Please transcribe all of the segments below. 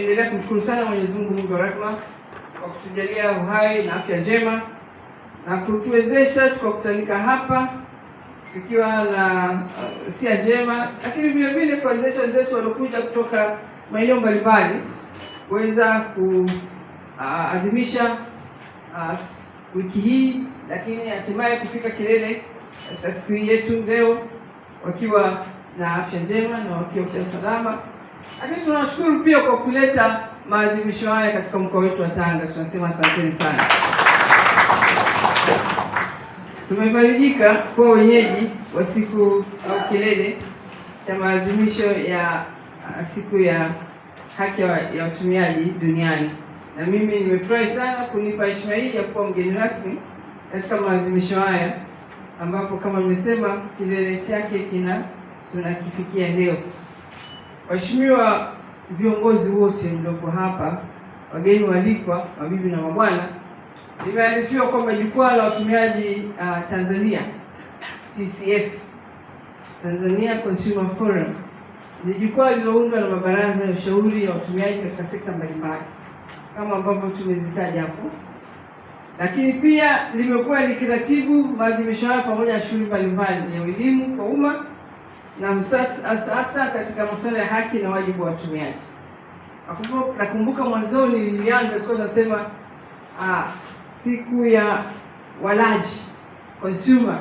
tunaendelea kumshukuru sana Mwenyezi Mungu mwingi wa rehema kwa kutujalia uhai na afya njema na kutuwezesha tukakutanika hapa tukiwa na sia njema, lakini vile vile kuwezesha wenzetu waliokuja kutoka maeneo mbalimbali kuweza kuadhimisha wiki hii, lakini hatimaye kufika kilele cha siku yetu leo wakiwa na afya njema na wakiwa salama. Lakini tunashukuru pia kwa kuleta maadhimisho haya katika mkoa wetu wa Tanga. Tunasema asanteni sana. Tumefarijika kuwa wenyeji wa siku au kilele cha maadhimisho ya siku ya haki ya watumiaji duniani, na mimi nimefurahi sana kunipa heshima hii ya kuwa mgeni rasmi katika maadhimisho haya, ambapo kama nimesema kilele chake tunakifikia leo. Waheshimiwa viongozi wote mlioko hapa, wageni walikwa, mabibi na mabwana, nimearifiwa kwamba jukwaa la watumiaji Tanzania TCF, Tanzania Consumer Forum, ni jukwaa lililoundwa na mabaraza ya ushauri ya watumiaji katika sekta mbalimbali kama ambavyo tumezitaja hapo, lakini pia limekuwa likiratibu maadhimisho haya pamoja na shughuli mbalimbali ya elimu kwa umma na hasa katika masuala ya haki na wajibu wa watumiaji. Nakumbuka mwanzoni nilianza tulikuwa tunasema siku ya walaji consumer,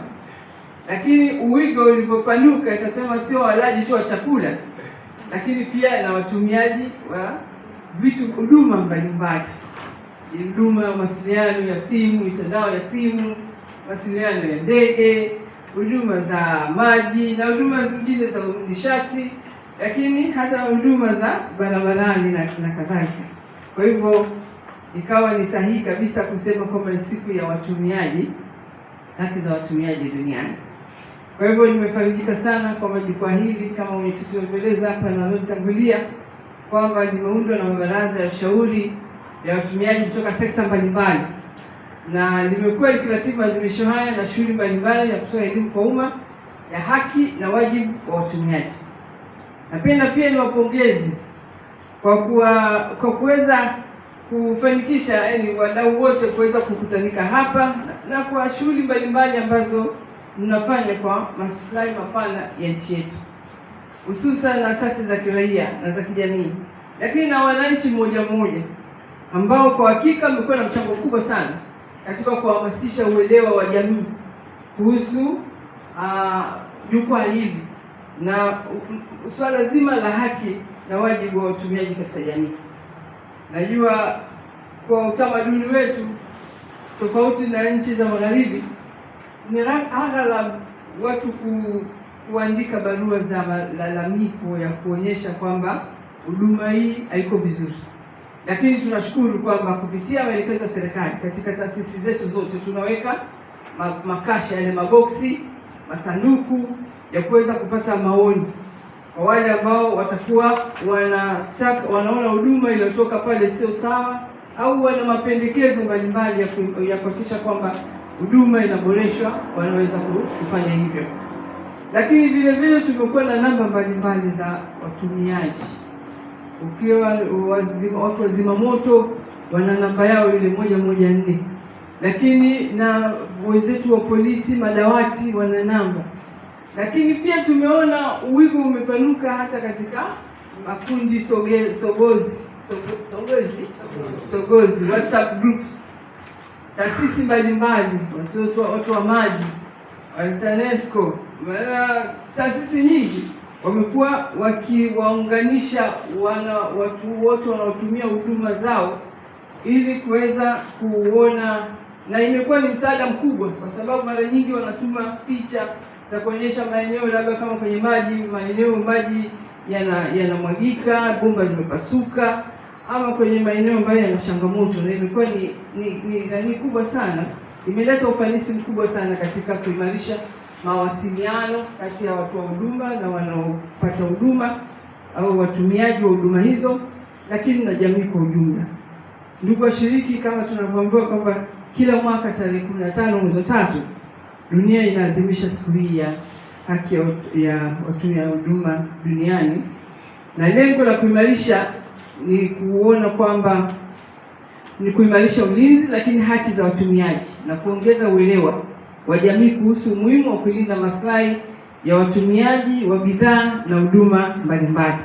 lakini uwigo ulivyopanuka ikasema sio walaji tu wa chakula, lakini pia na watumiaji wa vitu, huduma mbalimbali, huduma ya mawasiliano ya simu, mitandao ya simu, mawasiliano ya ndege, huduma za maji na huduma zingine za nishati, lakini hata huduma za barabarani na kadhalika. Kwa hivyo ikawa ni sahihi kabisa kusema kwamba ni siku ya watumiaji, haki za watumiaji duniani. Kwa hivyo nimefarijika sana kwamba jukwaa hili kama mwenyekiti alivyoeleza hapa na alitangulia kwamba limeundwa na mabaraza ya ushauri ya watumiaji kutoka sekta mbalimbali, na limekuwa likiratibu maadhimisho haya na shughuli mbalimbali ya kutoa elimu kwa umma ya haki na wajibu wa watumiaji. Napenda pia niwapongeze kwa kuweza kufanikisha wadau wote kuweza kukutanika hapa na kwa shughuli mbalimbali ambazo mnafanya kwa maslahi mapana ya nchi yetu, hususan asasi za kiraia na za kijamii, lakini na wananchi mmoja mmoja ambao kwa hakika mmekuwa na mchango mkubwa sana katika kuhamasisha uelewa wa jamii kuhusu jukwaa hili na swala zima la haki na wajibu wa watumiaji katika jamii. Najua kwa utamaduni wetu tofauti na nchi za magharibi, ni aghalabu watu kuandika barua za malalamiko ya kuonyesha kwamba huduma hii haiko vizuri, lakini tunashukuru kwamba kupitia maelekezo ya serikali katika taasisi zetu zote tunaweka makasha, yale maboksi, masanduku ya kuweza kupata maoni kwa wale ambao watakuwa wanaona huduma iliyotoka pale sio sawa, au wana mapendekezo mbalimbali ya kuhakikisha kwamba huduma inaboreshwa, wanaweza kufanya hivyo. Lakini vile vile tumekuwa na namba mbalimbali za watumiaji. Ukiwa watu wa zimamoto wana namba yao ile 114, lakini na wenzetu wa polisi madawati wana namba. Lakini pia tumeona uwigo umepanuka hata katika makundi sogozi WhatsApp groups, taasisi mbalimbali, watu wa maji, TANESCO, taasisi nyingi wamekuwa wakiwaunganisha watu wote wanaotumia huduma zao ili kuweza kuona, na imekuwa ni msaada mkubwa kwa sababu mara nyingi wanatuma picha za kuonyesha maeneo labda kama kwenye maeneo maji yanamwagika, bomba zimepasuka, ama kwenye maeneo ambayo yana changamoto, na imekuwa ni kubwa sana. Imeleta ufanisi mkubwa sana katika kuimarisha mawasiliano kati ya watu wa huduma na wanaopata huduma au watumiaji wa huduma hizo, lakini na jamii kwa ujumla. Ndugu washiriki, kama tunavyoambiwa kwamba kila mwaka tarehe 15 mwezi wa 3 dunia inaadhimisha siku hii ya haki ya watumia huduma duniani, na lengo la kuimarisha ni kuona kwamba ni kuimarisha ulinzi, lakini haki za watumiaji na kuongeza uelewa wa jamii kuhusu umuhimu wa kulinda maslahi ya watumiaji wa bidhaa na huduma mbalimbali.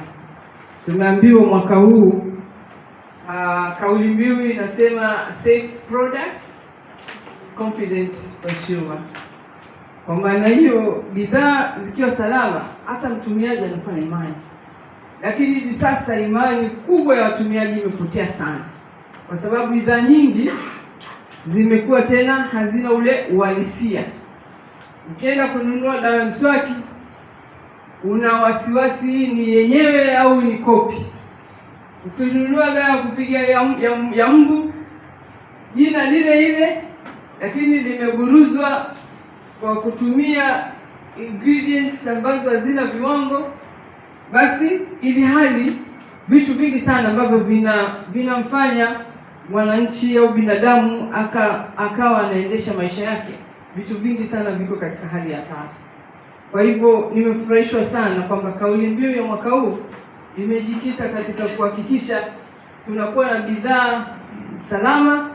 Tumeambiwa mwaka huu kauli mbiu inasema safe product, confident consumer. Kwa maana hiyo, bidhaa zikiwa salama, hata mtumiaji anakuwa na imani. Lakini hivi sasa imani kubwa ya watumiaji imepotea sana, kwa sababu bidhaa nyingi zimekuwa tena hazina ule uhalisia. Ukienda kununua dawa ya mswaki, una wasiwasi hii ni yenyewe au ni kopi. Ukinunua dawa ya kupiga ya mbu, jina lile ile, lakini limeburuzwa kwa kutumia ingredients ambazo hazina viwango. Basi ili hali vitu vingi sana ambavyo vinamfanya mwananchi au binadamu akawa anaendesha maisha yake, vitu vingi sana viko katika hali ya hatari. Kwa hivyo nimefurahishwa sana kwamba kauli mbiu ya mwaka huu imejikita katika kuhakikisha tunakuwa na bidhaa salama,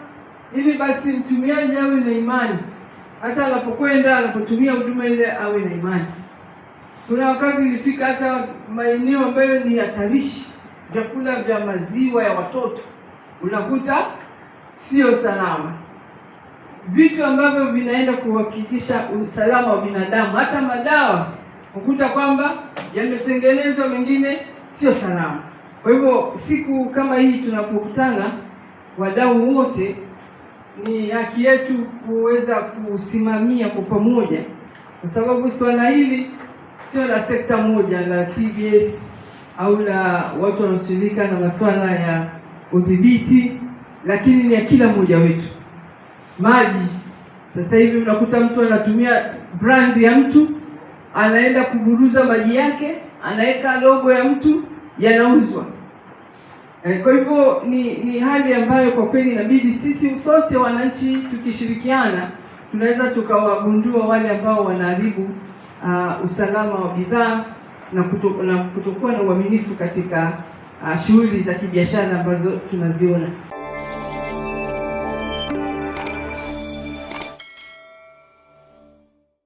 ili basi mtumiaji awe na imani, hata anapotumia huduma ile awe na imani. Kuna wakati ilifika hata maeneo ambayo ni hatarishi, vyakula vya maziwa ya watoto unakuta sio salama, vitu ambavyo vinaenda kuhakikisha usalama wa binadamu. Hata madawa ukuta kwamba yametengenezwa, mengine sio salama. Kwa hivyo siku kama hii tunapokutana wadau wote, ni haki yetu kuweza kusimamia kwa pamoja, kwa sababu swala hili sio la sekta moja, la TBS au la watu wanaoshirika na masuala ya udhibiti, lakini ni ya kila mmoja wetu. Maji sasa hivi unakuta mtu anatumia brand ya mtu, anaenda kuburuza maji yake, anaweka logo ya mtu, yanauzwa. Kwa hivyo ni hali ambayo kwa kweli inabidi sisi sote wananchi tukishirikiana tunaweza tukawagundua wale ambao wanaharibu usalama wa bidhaa na kutokuwa na uaminifu katika shughuli za kibiashara ambazo tunaziona.